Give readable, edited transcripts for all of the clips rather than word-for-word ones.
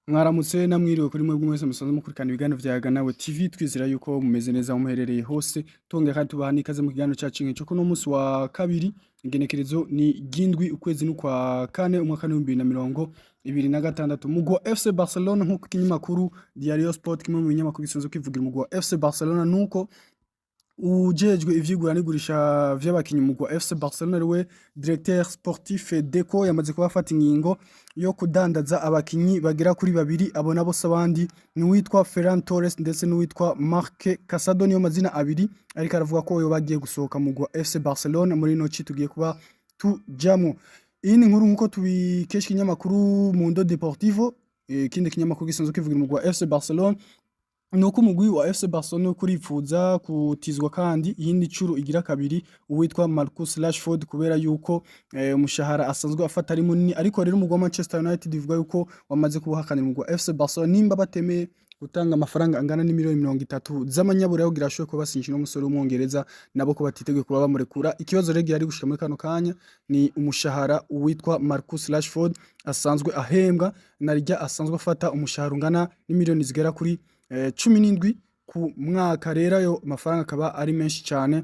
Mwaramutse namwiriwe kuri mwebwe mwese musanzwe mukurikirana ibiganiro vya Yaganawe TV twizera yuko mumeze neza aho muherereye hose tongera kandi tubaha n'ikaze mu kiganiro cacu nk'ico kuno musi wa kabiri ingenekerezo ni gindwi ukwezi n'ukwa kane umwaka w'2026 mugwi wa FC Barcelona nk'uko ikinyamakuru Diario Sport kimwe mu binyamakuru gisanzwe kivugira umugwi wa FC Barcelona nuko ujejwe ivyigura n'igurisha vy'abakinyi mu mugwi wa FC Barcelona ariwe directeur sportif Deco yamaze kubafata ingingo yo kudandaza abakinyi bagera kuri babiri abo nabo abandi ni witwa Ferran Torres ndetse n'uwitwa Marc Casado niyo mazina abiri ariko aravuga ko yo bagiye gusohoka mu mugwi wa FC Barcelona muri noci tugiye kuba tujamwo. Iyi ni nkuru nkuko tubikesha ikinyamakuru Mundo Deportivo ikindi kinyamakuru gisanzwe kivugira umugwi wa FC Barcelona nuko umugwi wa FC Barcelona kuripfuza kutizwa kandi iyindi curu igira kabiri uwitwa Marcus Rashford kubera yuko umushahara asanzwe afata ari munini ariko rero umugwi wa Manchester United ivuga yuko wamaze kubuhakanira umugwi wa FC Barcelona nimba batemeye gutanga amafaranga angana n'imiliyoni 30 z'amanyaburayo kugira ashobore kuba basinyisha n'umusore w'umwongereza nabo ko batiteguye kuba bamurekura. Ikibazo rege yari gushika muri kano kanya ni umushahara uwitwa Marcus Rashford asanzwe ahembwa narijya asanzwe afata umushahara ungana n'imiliyoni zigera kuri 17 ku mwaka rero ayo mafaranga akaba ari menshi cyane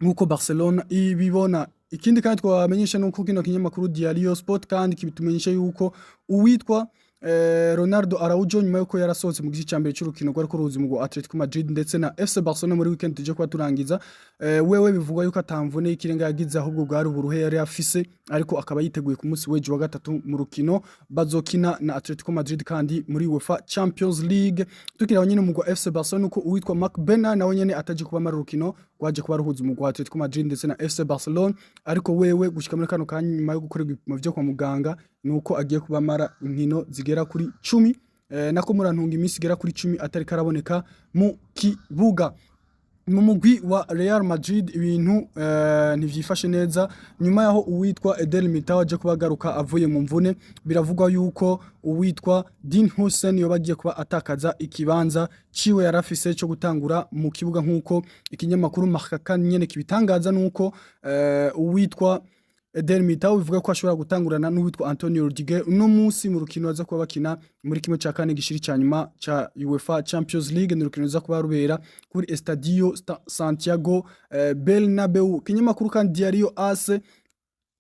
nkuko Barcelona ibibona. Ikindi kandi twamenyesha nuko kino kinyamakuru Diario Sport kandi kibitumenyesha yuko uwitwa Ronaldo Araujo nyuma yuko yarasohotse mu gice cyambere cy'urukino rwa kuruzi mu Atletico Madrid ndetse na FC Barcelona muri weekend tuje kwa turangiza wewe bivugwa yuko atamvune ikirenga yagize ahubwo bwari uburuhe yari afise ariko akaba yiteguye ku munsi w'ejo wa gatatu mu rukino bazokina na Atletico Madrid kandi muri UEFA Champions League. Tukira nyine mu FC Barcelona uko uwitwa Marc Bernat nawe nyene ataje kuba mara rukino rwaje kuba ruhuza mu Atletico Madrid ndetse na FC Barcelona ariko wewe gushika muri kano kanya nyuma yo gukorerwa ibipimo vyo kwa muganga nuko agiye kuba mara inkino zigera kuri 10 nako murantunga imisi igera kuri 10 atari karaboneka mu kibuga. Mu mugwi wa Real Madrid ibintu ntivyifashe neza nyuma yaho uwitwa Eder Militao aje kubagaruka avuye mu mvune biravugwa yuko uwitwa Dean Hussein yobagiye kuba atakaza ikibanza ciwe yarafise cyo gutangura mu kibuga nkuko ikinyamakuru Marca nyene kibitangaza nuko uwitwa Eder Militao bivuga ko ashobora gutangurana n'uwitwa Antonio Rudiger uno munsi mu rukino aza kuba bakina muri kimwe cya kane gishiri cyanyuma cha UEFA Champions League ni rukino aza kuba rubera kuri Estadio Santiago Bernabeu. Kinyamakuru kandi Diario AS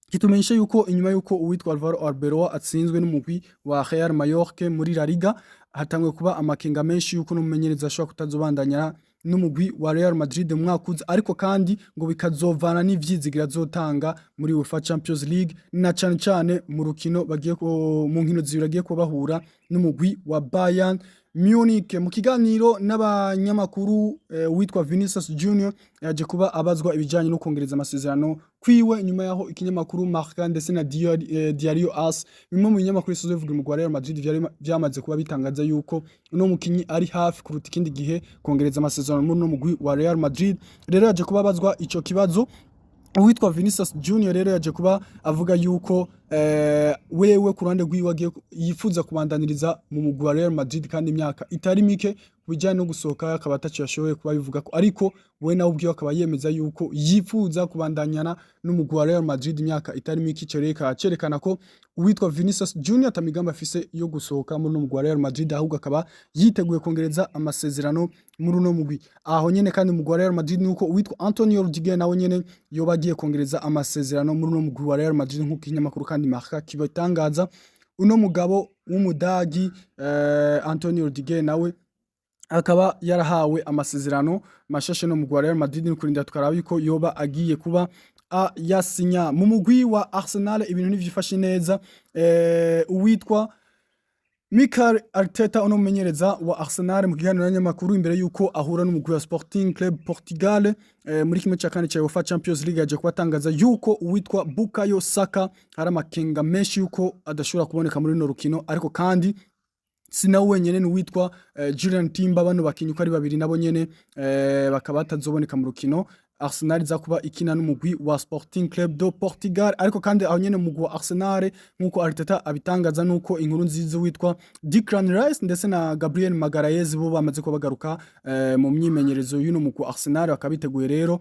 kitumenyesha yuko inyuma yuko uwitwa Alvaro Arbeloa atsinzwe n'umugwi wa Real Mallorca muri La Liga hatangwe kuba amakenga menshi yuko n'umumenyereza ashobora kutazobandanya n'umugwi wa Real Madrid mu mwakuza ariko kandi ngo bikazovana n'ivyizigira zotanga muri UEFA Champions League na cyane mu rukino bagiye mu nkino zibiragiye ko bahura n'umugwi wa Bayern Munich. Mu kiganiro n'abanyamakuru witwa Vinicius Junior yaje kuba abazwa ibijanye no kongereza amasezerano kwiwe nyuma yaho ikinyamakuru Marca ndetse na Diario AS bimwe mu binyamakuru bisoze bivuga mu Real Madrid vyamaze kuba bitangaza yuko uno mukinyi ari hafi kuruta ikindi gihe kongereza amasezerano muri no mugwi wa Real Madrid. Rero yaje kuba abazwa ico kibazo uwitwa Vinicius Junior rero yaje kuba avuga yuko wewe ku ruhande rwiwe agiye yifuza kubandaniriza mu mugwi wa Real Madrid kandi imyaka itari mike kubijyanye no gusohoka akaba ataciyashoboye kuba bivuga ko ariko we nawe ubwiwe akaba yemeza yuko yifuza kubandanyana n'umugwi wa Real Madrid imyaka itari mike. Icyo reka cerekana ko uwitwa Vinicius Junior atamigamba afise yo gusohoka muri umugwi wa Real Madrid ahubwo akaba yiteguye kongereza amasezerano muri uno mugwi. Aho nyene kandi umugwi wa Real Madrid nuko uwitwa Antonio Rudiger nawe nyene yobagiye kongereza amasezerano muri uno mugwi wa Real Madrid nk'uko ikinyamakuru kandi Marca kibatangaza. Uno mugabo w'umudagi Antonio Rudiger nawe akaba yarahawe amasezerano mashashe no mugwi wa Real Madrid ni kurinda tukaraba yuko yoba agiye kuba yasinya. Mu mugwi wa Arsenal ibintu ntivyifashe neza uwitwa Mikel Arteta uno mumenyereza wa Arsenal mu kiganiro n'abanyamakuru imbere yuko ahura n'umugwi wa Sporting Club Portugal muri kimwe cya kane cya UEFA Champions League yaje kubatangaza yuko uwitwa Bukayo Saka hari amakenga menshi yuko adashobora kuboneka muri no rukino ariko kandi sinawe wenyene n'uwitwa Julian Timber bano bakinyuka ari babiri nabo nyene bakaba batazoboneka mu rukino. Arsenal za kuba ikina n'umugwi wa Sporting Club do Portugal ariko kandi aho nyene umugwi wa Arsenal nkuko Arteta abitangaza nuko inkuru nziza witwa Declan Rice ndetse na Gabriel Magalhaes bo bamaze ko bagaruka mu myimenyerezo y'uno mugwi wa Arsenal bakabiteguye rero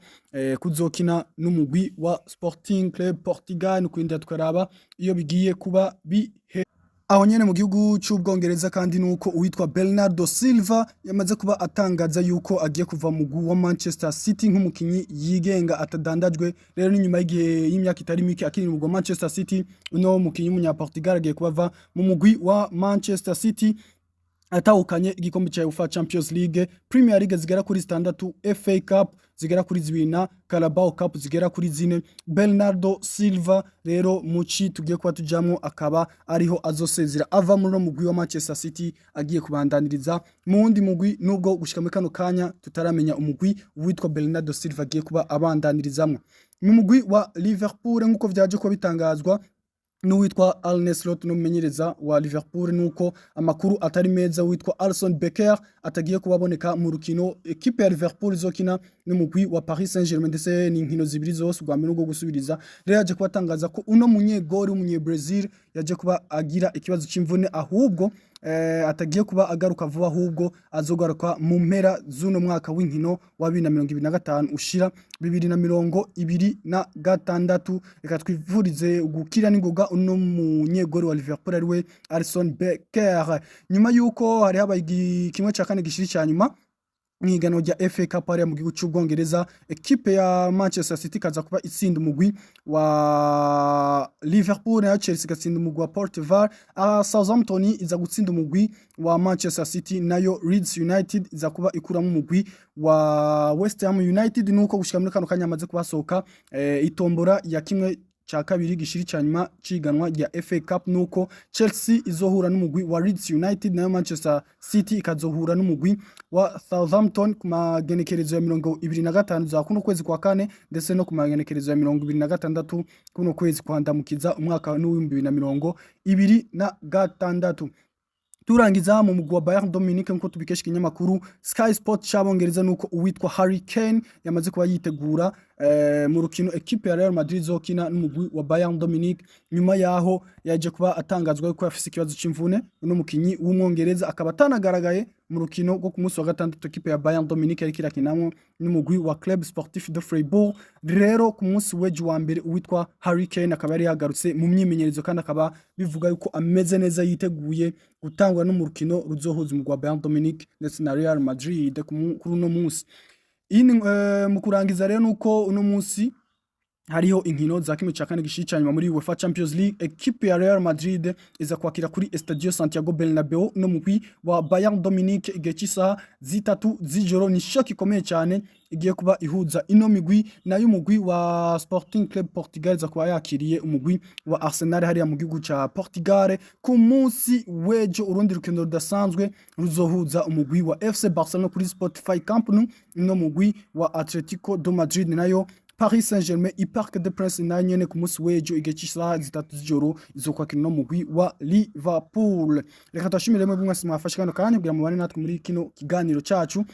kuzokina n'umugwi wa Sporting Club Portugal n'ukwinda tukaraba iyo bigiye kuba bihe aho nyene mu gihugu c'Ubwongereza kandi nuko uwitwa Bernardo Silva yamaze kuba atangaza yuko agiye kuva mu mugwi wa Manchester City nk'umukinyi yigenga atadandajwe. Rero ni nyuma y'igihe y'imyaka itari mike akiri mu mugwi wa Manchester City, uno mukinyi w'umunya Portugal agiye kuba mu mugwi wa Manchester City atahukanye igikombe cha UEFA Champions League, Premier League zigera kuri 6, FA Cup zigera kuri 2 na Carabao Cup zigera kuri 4. Bernardo Silva rero muci tugiye kuba tujamwo akaba ariho azosezera ava muri no mugwi wa Manchester City agiye kubandaniriza mu wundi mugwi, nubwo gushika muri kano kanya tutaramenya umugwi witwa Bernardo Silva agiye kuba abandanirizamwo. Mu mugwi wa Liverpool nkuko vyaje kuba bitangazwa n'uwitwa Arne Slot n'umumenyereza wa Liverpool, nuko amakuru atari meza witwa Alisson Becker atagiye kubaboneka mu rukino equipe ya Liverpool izokina n'umugwi wa Paris Saint-Germain, ndetse n'inkino zibiri zose rwa mbere rwo gusubiriza. Rero yaje kubatangaza ko uno munyegori w'umunye Brazil yaje kuba agira ikibazo c'imvune, ahubwo atagiye kuba agaruka vuba, ahubwo azogaruka mu mpera z'uno mwaka w'inkino wa 2025 ushira 2026. Reka twivurize gukira n'ingoga uno munyegori wa Liverpool ariwe Alisson Becker. Nyuma yuko hari habaye kimwe ca kane gishiri ca nyuma mwigano rya FA Cup ari mu gihugu c'Ubwongereza, equipe ya Manchester City kaza kuba itsinda umugwi wa Liverpool, na Chelsea gatsinda umugwi wa Port Vale, Southampton iza gutsinda umugwi wa Manchester City, nayo Leeds United iza kuba ikuramo umugwi wa West Ham United. Nuko gushika muri kano kanya amaze kubasohoka itombora ya kimwe cha kabiri gishiri ca nyuma ciganwa rya FA Cup, nuko Chelsea izohura n'umugwi wa Leeds United, nayo Manchester City ikazohura n'umugwi wa Southampton ku magenekerezo ya 25 za kuno kwezi kwa kane, ndetse no ku magenekerezo ya 26 kuno kwezi kwa ndamukiza umwaka wa 2026. Turangiza mu mugwi wa Bayern Dominique nko tubikesha ikinyamakuru Sky Sport c'Abongereza, nuko uwitwa Harry Kane yamaze kuba yitegura mu rukino equipe ya Real Madrid zokina n'umugwi wa Bayern Dominique. Nyuma yaho yaje kuba atangazwa ko afise ikibazo c'imvune, uno mukinyi w'umwongereza akaba atanagaragaye mu rukino rwo ku munsi wa gatandatu equipe ya Bayern Dominique yari kirakinamo n'umugwi wa Club Sportif de Freiburg. Rero ku munsi w'ejo wa mbere uwitwa Harry Kane akaba yari yagarutse mu myimenyerezo, kandi akaba bivuga yuko ameze neza yiteguye gutangwa no mu rukino ruzohuza umugwi wa Bayern Dominique ndetse na Real Madrid kuri uno munsi. Mu kurangiza rero nuko uno munsi hariho inkino za kimwe ca kane gishiri ca nyuma muri UEFA Champions League, equipe ya Real Madrid iza kwakira kuri Estadio Santiago Bernabeu no mugwi wa Bayern Dominique igihe c'isaha 3 z'ijoro. Ni shock ikomeye cyane igiye kuba ihuza ino migwi, nayo umugwi wa Sporting Club Portugal iza kuba yakiriye umugwi wa Arsenal hariya mu gihugu ca Portugal ku munsi w'ejo. Urundi rukino rudasanzwe ruzohuza umugwi wa FC Barcelona kuri Spotify Camp Nou no mugwi wa Atletico de Madrid, nayo Paris Saint-Germain i Parc des Princes na nyene ku munsi w'ejo igihe c'isaha 3 z'ijoro izokwakira no mugwi wa Liverpool. Reka tashimire mwe mwese mwafashe kano kanya kugira mubane natwe muri kino kiganiro cacu.